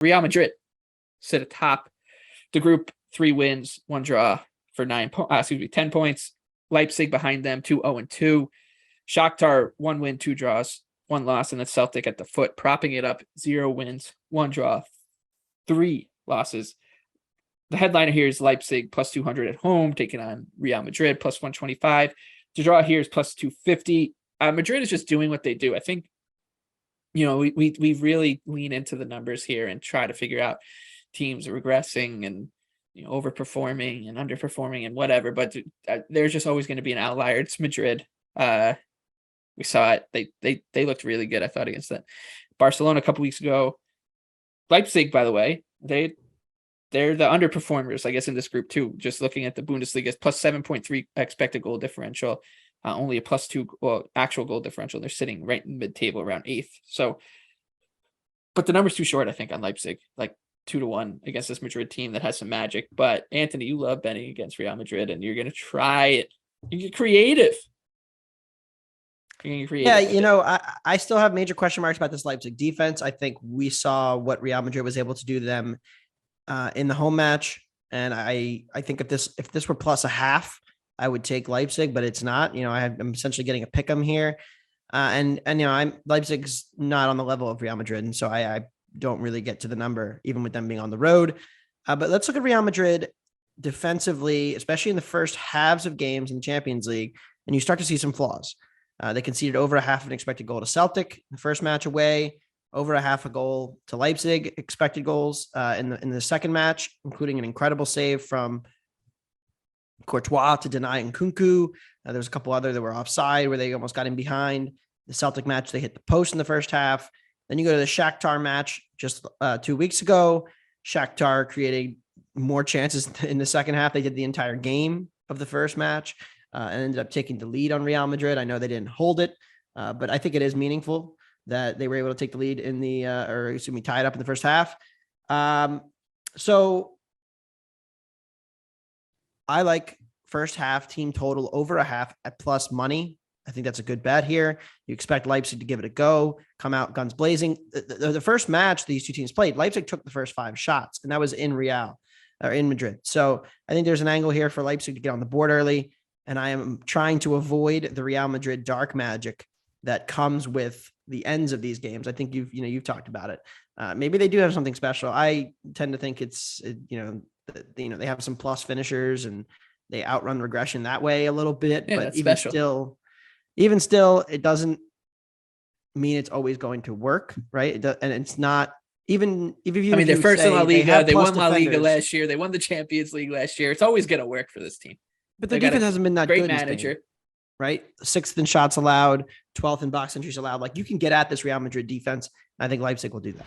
Real Madrid sit atop the group, 3 wins, 1 draw for 10 points. Leipzig behind them, 2-0-2. Shakhtar, 1 win, 2 draws, 1 loss, and then Celtic at the foot, propping it up, 0 wins, 1 draw, 3 losses. The headliner here is Leipzig plus 200 at home, taking on Real Madrid plus 125. The draw here is plus 250. Madrid is just doing what they do. I think, we really lean into the numbers here and try to figure out teams regressing and overperforming and underperforming and whatever. But there's just always going to be an outlier. It's Madrid. We saw it. They looked really good, I thought, against that Barcelona a couple weeks ago. Leipzig, by the way, they're the underperformers, I guess, in this group too. Just looking at the Bundesliga, plus 7.3 expected goal differential, only a plus 2 actual goal differential. They're sitting right in mid-table around 8th. So, but the number's too short, I think, on Leipzig, like 2-1 against this Madrid team that has some magic. But Anthony, you love betting against Real Madrid, and you're going to try it. You get creative. Yeah, I still have major question marks about this Leipzig defense. I think we saw what Real Madrid was able to do to them in the home match, and I think if this were plus a half, I would take Leipzig, but it's not. I'm essentially getting a pick 'em here, and Leipzig's not on the level of Real Madrid, and so I don't really get to the number even with them being on the road. But let's look at Real Madrid defensively, especially in the first halves of games in the Champions League, and you start to see some flaws. They conceded over a half of an expected goal to Celtic in the first match away, over a half a goal to Leipzig expected goals in the second match, including an incredible save from Courtois to deny Nkunku. There was a couple other that were offside where they almost got in behind. The Celtic match, they hit the post in the first half. Then you go to the Shakhtar match just 2 weeks ago. Shakhtar created more chances in the second half. They did the entire game of the first match. And ended up taking the lead on Real Madrid. I know they didn't hold it, but I think it is meaningful that they were able to take the lead tie it up in the first half. So I like first half team total over a half at plus money. I think that's a good bet here. You expect Leipzig to give it a go, come out guns blazing. The first match these two teams played, Leipzig took the first 5 shots, and that was in Madrid. So I think there's an angle here for Leipzig to get on the board early. And I am trying to avoid the Real Madrid dark magic that comes with the ends of these games. I think you've talked about it. Maybe they do have something special. I tend to think they have some plus finishers and they outrun regression that way a little bit. Yeah, but even still, it doesn't mean it's always going to work, right? And it's not. Even if they're first in La Liga. They won La Liga last year. They won the Champions League last year. It's always going to work for this team. But the defense hasn't been that great good. Manager, right? 6th in shots allowed, 12th in box entries allowed. Like, you can get at this Real Madrid defense. I think Leipzig will do that.